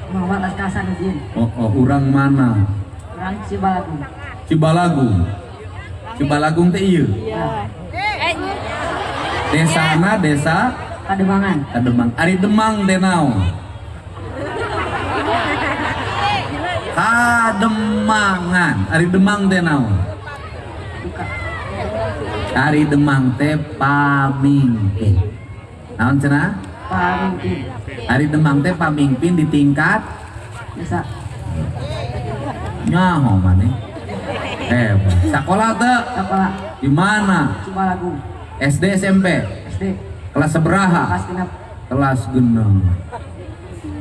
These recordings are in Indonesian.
Muhammad Hasanuddin. Oh, urang mana? Orang Cibalagung. Cibalagung. Cibalagung teh ieu. Iya. Desana desa Kademangan. Kademang. Ari Demang teh naon? Kademangan. Ari Demang teh naon? Buka. Ari Demang teh pamingpin. Naon cenah? Pamimpin. Ari Demang teh pamimpin di tingkat Desa. nyaho maneh. Sakola teh Sekolah. di mana? Cibalagung. SD SMP. SD. Kelas seberaha? Kelas genep. Kelas genep.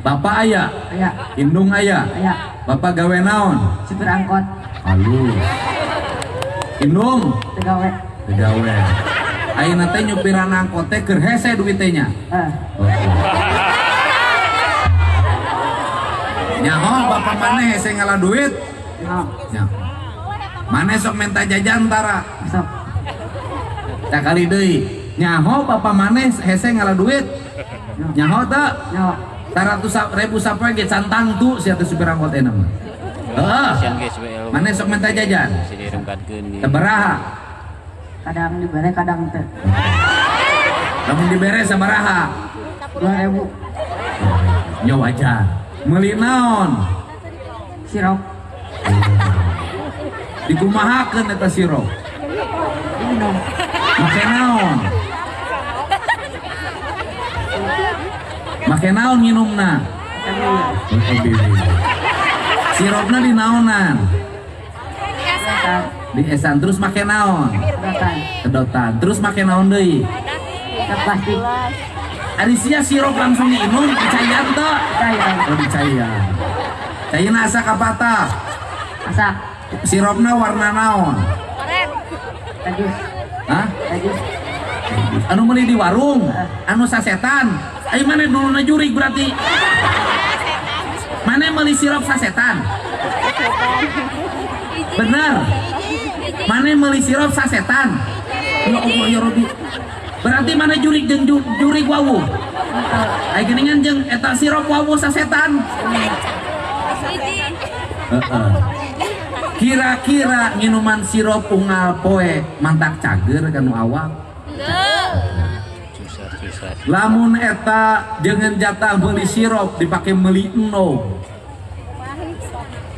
Bapak aya? Aya. Indung aya? Aya. Bapak gawe naon? Supir angkot. Halus. Indung Tegawe. gawe. Ayeuna teh nyupiran angkot teh keur hese duit teh nya. Nyaho bapak maneh hese ngalah duit? No. Nyaho. Maneh sok minta jajan tara. Besok. Sakali deui. Nyaho bapak maneh hese ngalah duit? Nyaho teh? No. 100.000 sapoe ge cantang tuh sia teh supir angkot enak mah. Heeh. Maneh sok minta jajan. Sabaraha? Kadang dibere, kadang teh. Lamun dibere sabaraha? 2.000. Nya wajar. Meuli naon? Sirop. Dikumahakeun eta sirop. Minum. Make naon? Make naon nginumna? Siropna di naonan? Sedotan. Di esan terus make naon? Sedotan. Sedotan. Terus make naon deui? Plastik. Ari sia sirop langsung diinum dicairan teu? Cairan. Oh dicairan. Cairna asa kapatah? Masak. Siropna warna naon? Tajus. Hah? Tajus. Anu meuli di warung? Anu sasetan? Ayo mana duluna jurig berarti? Mana meuli sirop sasetan? Bener? Mana meuli sirop sasetan? Ya Allah ya Rabbi. Berarti mana jurig jeung jurig wawu? Ayo geuningan jeung eta sirop wawu sasetan? Heeh. Kira-kira minuman sirop unggal poe mantak cager kanu awak? Lamun eta jangan jatah beli sirop dipake meuli enog.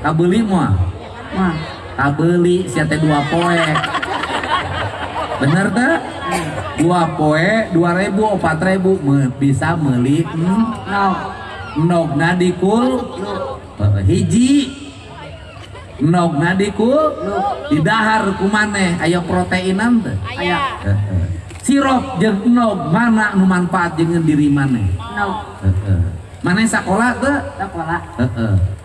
Kabeuli moal? Mah. Kabeuli sia teh 2 poe. Bener teh? 2 poe 2.000 4.000 bisa meuli No. enogna dikul hiji. Enogna dikul di dahar kumaneh aya proteinan teh. Aya. Sirop jeung enog mana nu manfaat jeung diri maneh? No. Maneh sakola teu? Sekolah.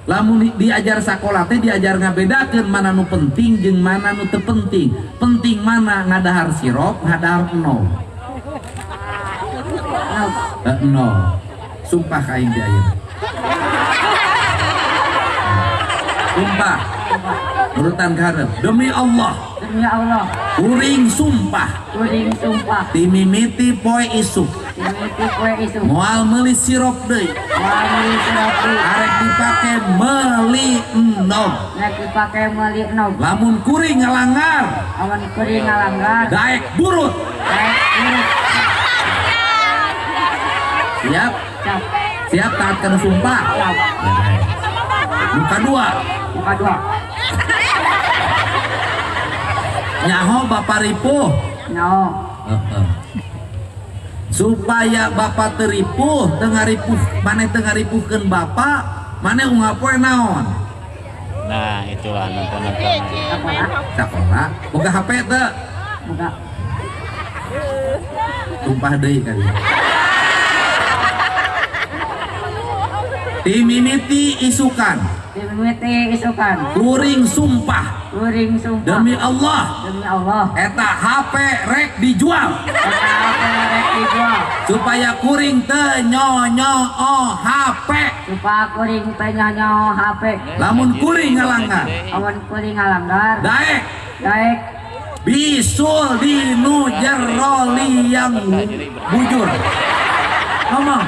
Lamun diajar sakola teh diajar ngabedakeun mana nu penting jeung mana nu teu penting. Penting mana ngadahar sirop, ngadahar enog. No. Enog. Sumpah ka aing di ayeuna. Sumpah. Urutan karep. Demi Allah. Demi Allah. Kuring sumpah. Kuring sumpah. Timimiti poe isuk. Mimiti kue isu. Moal meuli sirop deui. Wali serapi. Arek dipake meuli enog. Nek dipake meuli enog. Lamun kuring ngalanggar, Awan kuring ngalanggar. daek burut. Daek urut. Siap? Cap. Siap taat kana sumpah. Cap. Muka 2. Buka 2. Nyaho Bapak ripuh. No. Supaya Bapak teripuh, tengah ripuh, maneh tengah ripuhkeun Bapak, maneh unggal poe naon? Nah itulah nonton. Sekolah. Sakola, boga HP teu? Buka. Tumpah deui kali. Timimiti isukan. Mimiti isukan. Kuring sumpah. Kuring sumpah. Demi Allah. Demi Allah. Eta HP rek dijual. Kata apa rek dijual. Supaya kuring teu nyonyoo HP. Supaya kuring penyanyo HP. Lamun kuring ngalanggar, Awan kuring ngalanggar. daek Daek. bisul dinu jero liang bujur. Ngomong.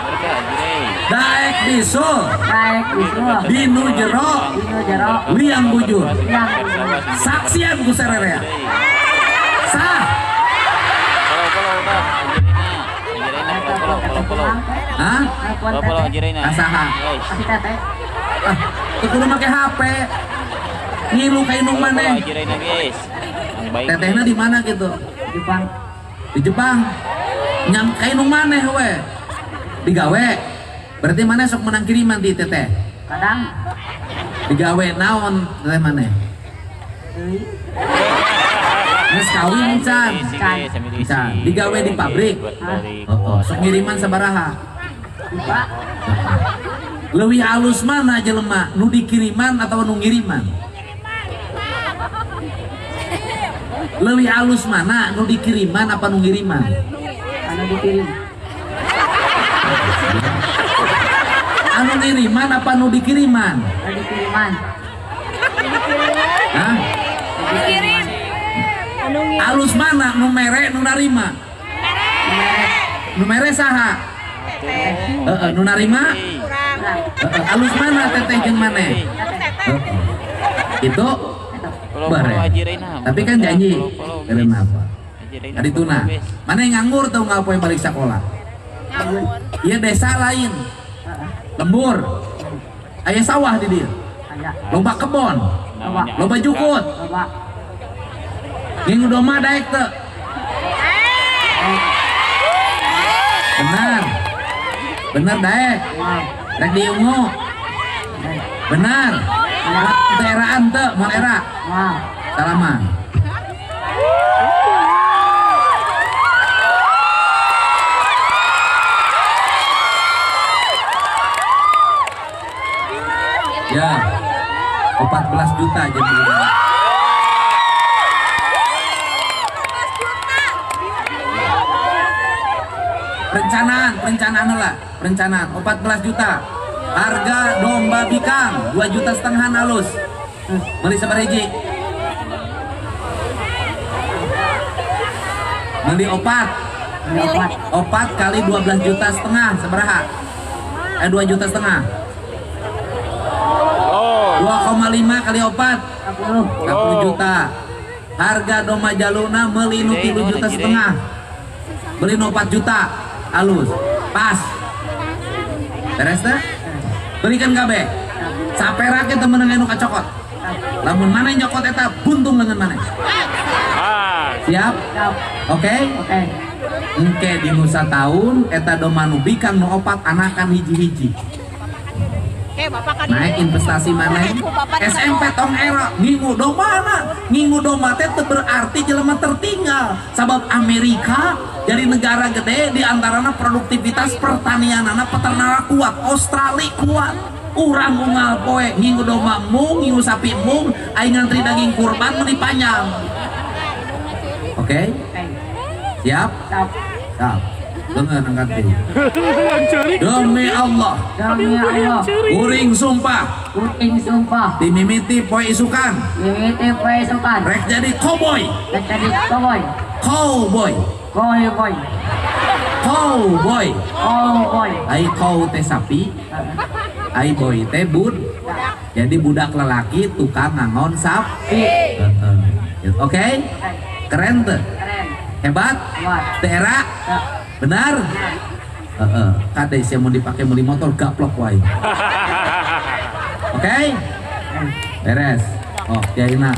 Berkah, daek bisul Daek bisul. dinu jero Dino jero. liang bujur Yang bujur. saksian ku sarerea sah hah Follow Jirena. asaha Kasih teteh. ah teu kudu make HP ngilu ka indung Follow maneh Jirena guys. Yang baik. tetehna di mana gitu Jepang. di Jepang nyang ka indung maneh we digawe berarti mana sok menang kiriman di teteh Kadang. digawe naon teteh maneh Deui. geus kawin can can digawe di pabrik sok ngiriman sabaraha Lupa. leuwih halus mana jelema nu dikiriman atau nu ngiriman leuwih halus mana nu dikiriman apa nu ngiriman Anu dikirim. anu ngiriman apa nu dikiriman Anu dikiriman. hah Dikirim. halus mana nu mere nu narima Merek. nu mere saha nu narima Kurang. halus mana teteh jeung maneh itu bare tapi kan janji keren apa tadi tuna mana yang nganggur tau nggak apa yang balik sekolah iya desa lain lembur aya sawah di dia Ada. lomba kebon lomba jukut Coba. minggu doma daek teu benar benar daek Wow. rek diungu benar daeraan teu mau era Wow. salaman ya 14 juta jadi perencanaan lah perencanaan 14 juta harga domba bikang 2,5 juta halus beli sabariji beli opat Dapat. opat kali 12,5 juta sabaraha 2,5 juta 2,5 kali opat 10. 10 juta harga domba jaluna meuli nu 3,5 juta beli nu 4 juta halus pas beres teh berikan kabeh sapera ke temen anu kacokot lamun mana nyokot eta buntung lengan mana siap Siap. oke Oke. engke di nusa tahun eta domba nu bikang nu opat anakan hiji-hiji naik investasi mana SMP tong era ngingu domba teh teu berarti jelema tertinggal sabab Amerika jadi negara gede di antarana produktivitas pertanianana peternakan kuat Australia kuat urang unggal poe ngingu domba mung ngingu sapi mung aing ngantri daging kurban meni panjang oke Oke. siap Siap. siap dengan angkat dulu demi Allah Demi Allah. uring sumpah Kuring sumpah. dimimiti poe isukan Mimiti pesukan. rek jadi cowboy Jadi cowboy. cowboy Cowboy. cowboy Cowboy. ai cow teh sapi ai boy teh bud jadi budak lelaki tukang ngangon sapi oke keren tuh Keren. hebat Kuat. daerah Ya. benar kade saya mau dipakai beli motor gaplok wae oke beres oh jadi nak